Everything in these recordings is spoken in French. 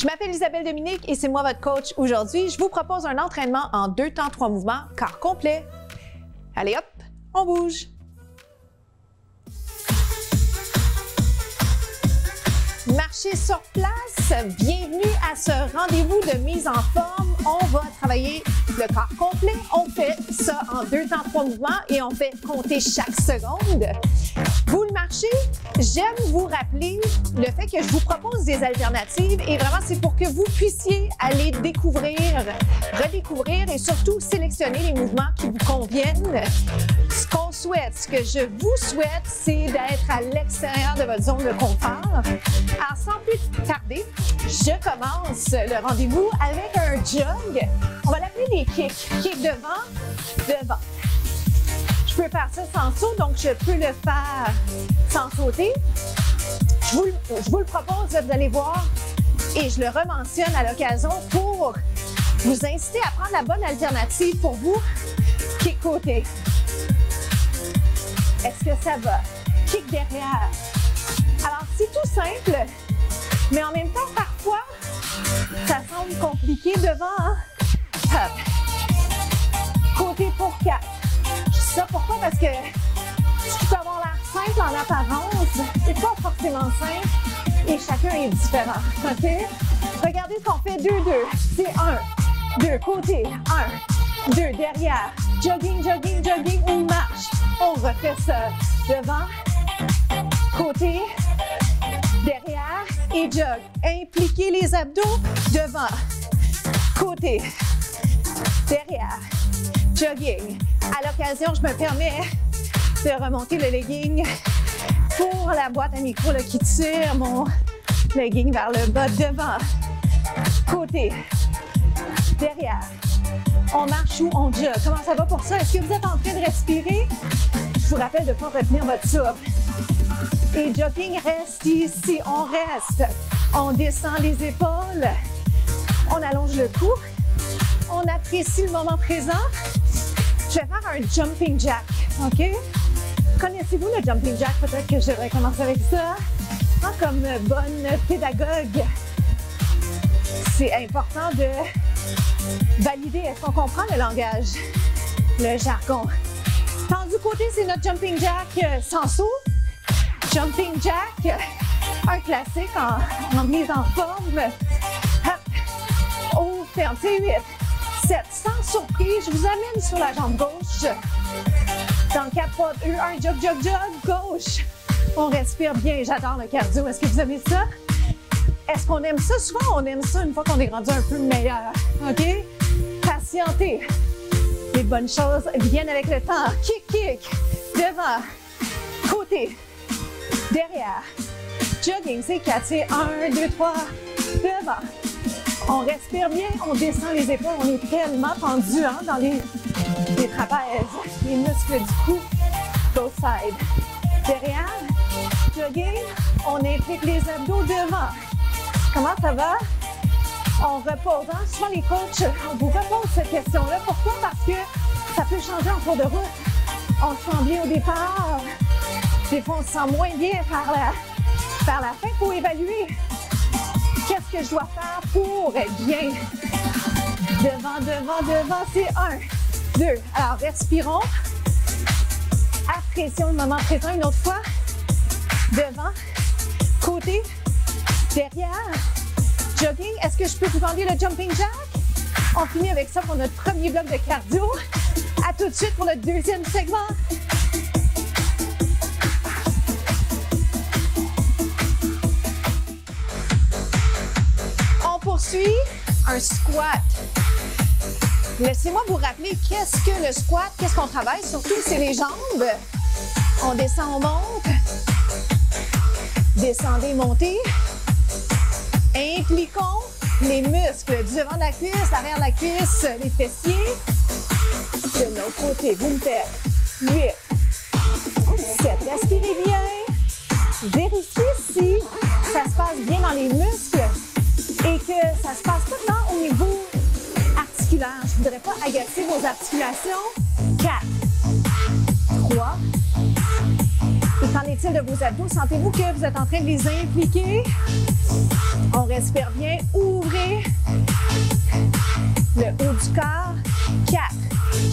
Je m'appelle Isabelle Dominique et c'est moi votre coach aujourd'hui. Je vous propose un entraînement en 2 temps 3 mouvements, corps complet. Allez hop, on bouge. Marcher sur place, bienvenue à ce rendez-vous de mise en forme. On va travailler le corps complet. On fait ça en 2 temps 3 mouvements et on fait compter chaque seconde. Vous le marchez, j'aime vous rappeler le fait que je vous propose des alternatives et vraiment c'est pour que vous puissiez aller découvrir, redécouvrir et surtout sélectionner les mouvements qui vous conviennent. Ce qu'on souhaite, ce que je vous souhaite, c'est d'être à l'extérieur de votre zone de confort. Alors sans plus tarder, je commence le rendez-vous avec un jog. On va l'appeler des kicks. Kick devant, devant. Je peux faire ça sans saut, donc je peux le faire sans sauter. Je vous le propose, vous allez voir, et je le rementionne à l'occasion pour vous inciter à prendre la bonne alternative pour vous. Kick côté. Est-ce que ça va? Kick derrière. Alors, c'est tout simple, mais en même temps, parfois, ça semble compliqué devant. Hein? Hop. Côté pour 4. Ça, pourquoi? Parce que ce qui peut avoir l'air simple en apparence, c'est pas forcément simple et chacun est différent. OK? Regardez ce qu'on fait 2-2. C'est 1, 2, côté, 1, 2, derrière. Jogging, jogging, jogging, on marche. On refait ça. Devant, côté, derrière et jog. Impliquez les abdos. Devant, côté, derrière. Jogging. À l'occasion, je me permets de remonter le legging pour la boîte à micro là, qui tire mon legging vers le bas. Devant, côté, derrière. On marche ou on jog. Comment ça va pour ça? Est-ce que vous êtes en train de respirer? Je vous rappelle de ne pas retenir votre souffle. Et jogging reste ici. On reste. On descend les épaules. On allonge le cou. On apprécie le moment présent. Je vais faire un jumping jack, OK? Connaissez-vous le jumping jack? Peut-être que je devrais commencer avec ça. Comme bonne pédagogue, c'est important de valider. Est-ce qu'on comprend le langage, le jargon? Tendu côté, c'est notre jumping jack sans saut. Jumping jack, un classique en mise en forme. Hop, ouvre, ferme, c'est 8. 7. Sans surprise, je vous amène sur la jambe gauche. Dans 4 pas, 1, jog, jog, jog, gauche. On respire bien, j'adore le cardio. Est-ce que vous aimez ça? Est-ce qu'on aime ça? Souvent, on aime ça une fois qu'on est rendu un peu meilleur. OK? Patientez. Les bonnes choses viennent avec le temps. Kick, kick. Devant. Côté. Derrière. Jogging, c'est 4. C'est 1, 2, 3. Devant. On respire bien, on descend les épaules, on est tellement tendu hein, dans les trapèzes, les muscles du cou, both sides. Derrière, jogging, on implique les abdos devant. Comment ça va? On repose. Hein? Souvent les coachs, on vous repose cette question-là. Pourquoi? Parce que ça peut changer en cours de route. On se sent bien au départ. Des fois, on se sent moins bien vers la fin. Il faut évaluer. Qu'est-ce que je dois faire pour bien? Devant, devant, devant, c'est 1, 2. Alors, respirons. Apprécions le moment présent une autre fois. Devant, côté, derrière. Jogging. Est-ce que je peux vous demander le jumping jack? On finit avec ça pour notre premier bloc de cardio. À tout de suite pour le deuxième segment. Poursuit un squat. Laissez-moi vous rappeler qu'est-ce que le squat, qu'est-ce qu'on travaille, surtout c'est les jambes. On descend, on monte. Descendez, montez. Impliquons les muscles du devant de la cuisse, l'arrière de la cuisse, les fessiers. De l'autre côté, vous me faites 8, 7. Respirez bien. Vérifiez si ça se passe bien dans les muscles. Et que ça se passe maintenant au niveau articulaire. Je ne voudrais pas agacer vos articulations. 4, 3. Et qu'en est-il de vos abdos? Sentez-vous que vous êtes en train de les impliquer? On respire bien. Ouvrez le haut du corps. 4.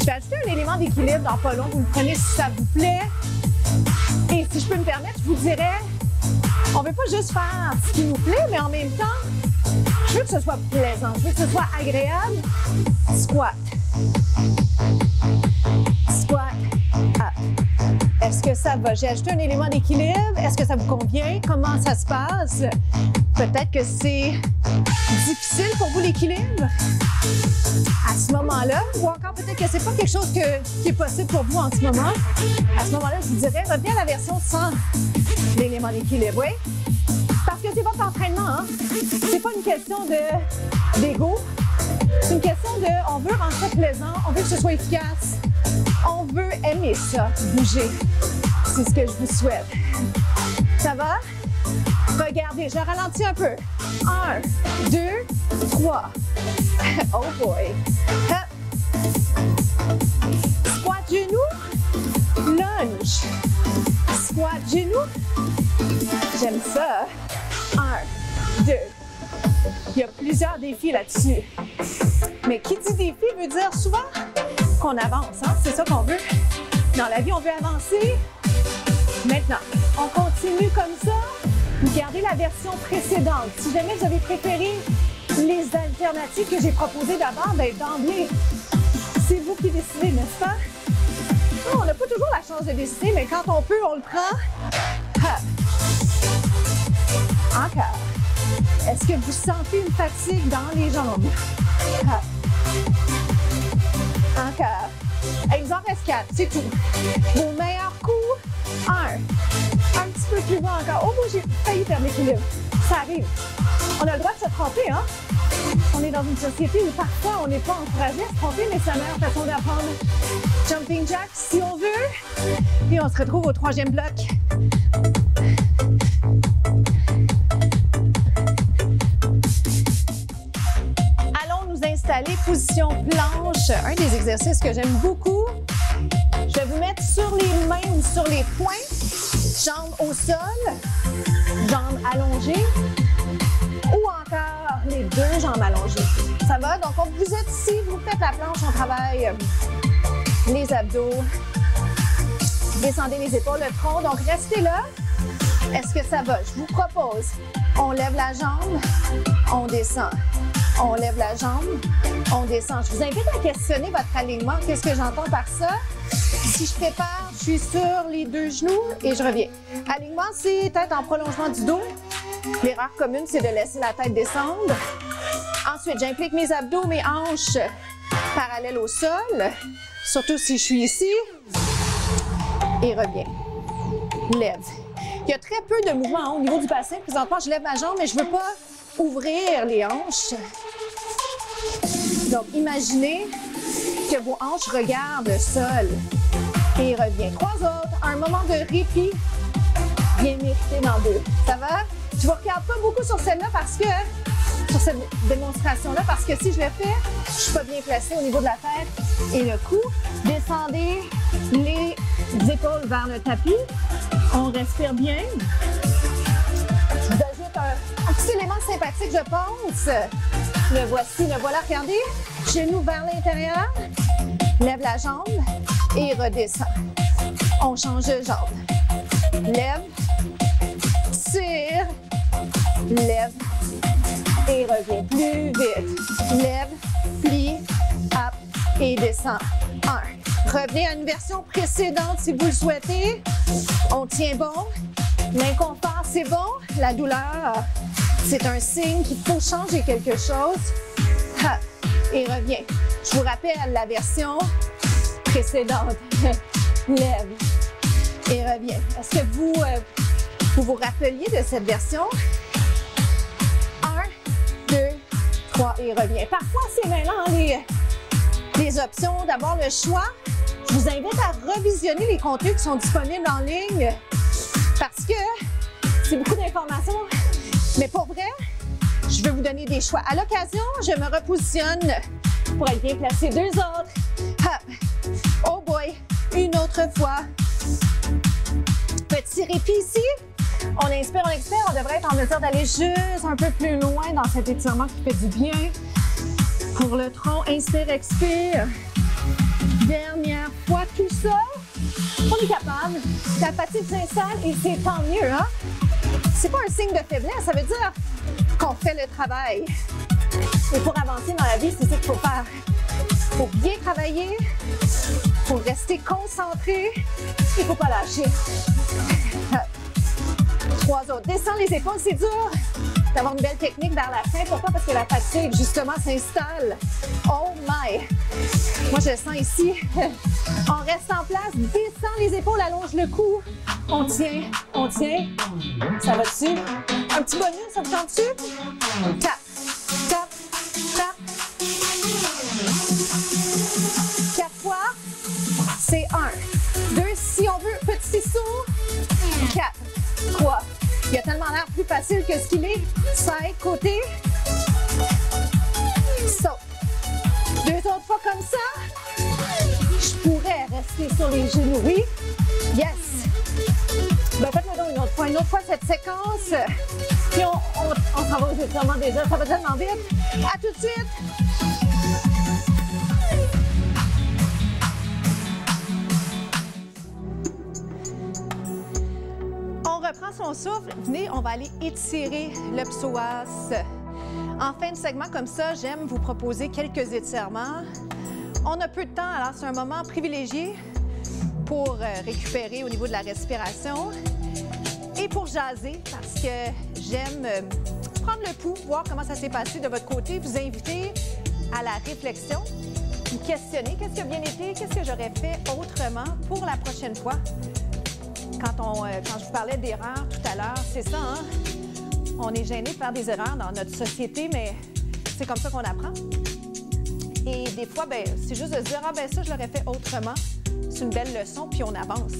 Je vais ajouter un élément d'équilibre dans pas long. Vous le prenez si ça vous plaît. Et si je peux me permettre, je vous dirais, on ne veut pas juste faire ce qui nous plaît, mais en même temps, je veux que ce soit plaisant. Je veux que ce soit agréable. Squat. Squat. Up. Est-ce que ça va? J'ai ajouté un élément d'équilibre. Est-ce que ça vous convient? Comment ça se passe? Peut-être que c'est difficile pour vous l'équilibre à ce moment-là, ou encore peut-être que c'est pas quelque chose qui est possible pour vous en ce moment. À ce moment-là, je vous dirais, reviens à la version sans l'élément d'équilibre, oui? Parce que c'est votre entraînement, hein? C'est pas une question d'ego, c'est une question de, on veut rendre ça plaisant, on veut que ce soit efficace, on veut aimer ça, bouger. C'est ce que je vous souhaite. Ça va? Regardez, je ralentis un peu. 1, 2, 3. Oh boy. Hop. Squat genou. Lunge. Squat genou. J'aime ça. 1, 2. Il y a plusieurs défis là-dessus. Mais qui dit défi veut dire souvent qu'on avance. Hein? C'est ça qu'on veut. Dans la vie, on veut avancer. Maintenant, on continue comme ça. Vous gardez la version précédente. Si jamais vous avez préféré les alternatives que j'ai proposées d'abord, bien d'emblée, c'est vous qui décidez, n'est-ce pas? On n'a pas toujours la chance de décider, mais quand on peut, on le prend. Ha. Encore. Est-ce que vous sentez une fatigue dans les jambes? Ha. Encore. Exemple S4, c'est tout. Vos meilleurs coups. 1. Un petit peu plus bas encore. Oh, moi, j'ai failli perdre l'équilibre. Ça arrive. On a le droit de se tromper, hein? On est dans une société où parfois on n'est pas encouragé à se tromper, mais c'est la meilleure façon d'apprendre. Jumping jack, si on veut. Et on se retrouve au 3e bloc. Allons nous installer position planche. Un des exercices que j'aime beaucoup. Je vais vous mettre sur les mains ou sur les poings. Jambes au sol, jambes allongées ou encore les deux jambes allongées. Ça va? Donc, quand vous êtes ici, vous faites la planche, on travaille les abdos, descendez les épaules, le tronc. Donc, restez là. Est-ce que ça va? Je vous propose, on lève la jambe, on descend. On lève la jambe, on descend. Je vous invite à questionner votre alignement. Qu'est-ce que j'entends par ça? Si je prépare, je suis sur les deux genoux et je reviens. Alignement, c'est tête en prolongement du dos. L'erreur commune, c'est de laisser la tête descendre. Ensuite, j'implique mes abdos, mes hanches parallèles au sol, surtout si je suis ici. Et reviens. Lève. Il y a très peu de mouvements au niveau du bassin. Présentement, je lève ma jambe, mais je ne veux pas ouvrir les hanches. Donc, imaginez que vos hanches regardent le sol. Et reviens. 3 autres. Un moment de répit bien mérité dans 2. Ça va? Je ne vous regarde pas beaucoup sur celle-là parce que, sur cette démonstration-là, parce que si je le fais, je ne suis pas bien placée au niveau de la tête et le cou. Descendez les épaules vers le tapis. On respire bien. Je vous ajoute un petit élément sympathique, je pense. Le voici, le voilà. Regardez. Genoux vers l'intérieur. Lève la jambe et redescend. On change de jambe. Lève, tire, lève et reviens plus vite. Lève, plie, hop et descend. 1. Revenez à une version précédente si vous le souhaitez. On tient bon. L'inconfort, c'est bon. La douleur, c'est un signe qu'il faut changer quelque chose. Hop et reviens. Je vous rappelle la version précédente. Lève et reviens. Est-ce que vous vous rappeliez de cette version? 1, 2, 3 et reviens. Parfois, c'est maintenant les options. D'abord, le choix. Je vous invite à revisionner les contenus qui sont disponibles en ligne parce que c'est beaucoup d'informations. Mais pour vrai, je vais vous donner des choix. À l'occasion, je me repositionne pour être bien placé. 2 autres. Hop. Oh boy. Une autre fois. Petit répit ici. On inspire, on devrait être en mesure d'aller juste un peu plus loin dans cet étirement qui fait du bien. Pour le tronc, inspire, expire. Dernière fois, tout ça. On est capable. La fatigue s'installe et c'est tant mieux, hein? C'est pas un signe de faiblesse, ça veut dire qu'on fait le travail. Et pour avancer dans la vie, c'est ça qu'il faut faire. Il faut bien travailler, il faut rester concentré, il ne faut pas lâcher. 3 autres. Descends les épaules, c'est dur d'avoir une belle technique vers la fin. Pourquoi? Parce que la fatigue, justement, s'installe. Oh my! Moi, je le sens ici. On reste en place, descends les épaules, allonge le cou. On tient, on tient. Ça va dessus? Un petit bonus, ça vous tente dessus? Tap, tap, tap. 4 fois, c'est 1. 2, si on veut, petit saut. 4, 3. Il a tellement l'air plus facile que ce qu'il est. Side, côté. Saut. 2 autres fois comme ça. Je pourrais rester sur les genoux, oui? Yes! Ben, faites-le donc une autre fois cette séquence. Puis on s'en va aux étirements déjà. Ça va tellement vite. À tout de suite! On reprend son souffle. Venez, on va aller étirer le psoas. En fin de segment comme ça, j'aime vous proposer quelques étirements. On a peu de temps, alors c'est un moment privilégié pour récupérer au niveau de la respiration et pour jaser parce que j'aime prendre le pouls, voir comment ça s'est passé de votre côté, vous inviter à la réflexion, vous questionner qu'est-ce qui a bien été, qu'est-ce que j'aurais fait autrement pour la prochaine fois. Quand je vous parlais d'erreurs tout à l'heure, c'est ça, hein? On est gêné de faire des erreurs dans notre société, mais c'est comme ça qu'on apprend. Et des fois, ben, c'est juste de se dire « Ah, ben ça, je l'aurais fait autrement. » C'est une belle leçon, puis on avance.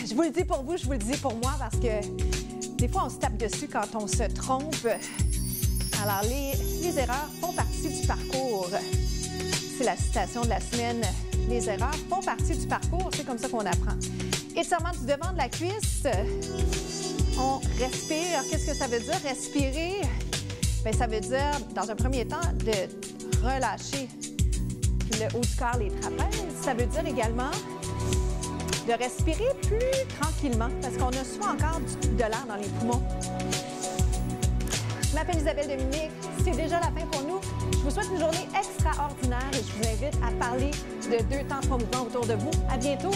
Je vous le dis pour vous, je vous le dis pour moi, parce que des fois, on se tape dessus quand on se trompe. Alors, les erreurs font partie du parcours. C'est la citation de la semaine. Les erreurs font partie du parcours, c'est comme ça qu'on apprend. Étirement du devant de la cuisse. On respire. Qu'est-ce que ça veut dire, respirer? Bien, ça veut dire, dans un premier temps, de relâcher le haut du corps, les trapèzes. Ça veut dire également de respirer plus tranquillement parce qu'on a souvent encore de l'air dans les poumons. Je m'appelle Isabelle Dominique. C'est déjà la fin pour nous. Je vous souhaite une journée extraordinaire et je vous invite à parler de 2 temps 3 mouvements autour de vous. À bientôt!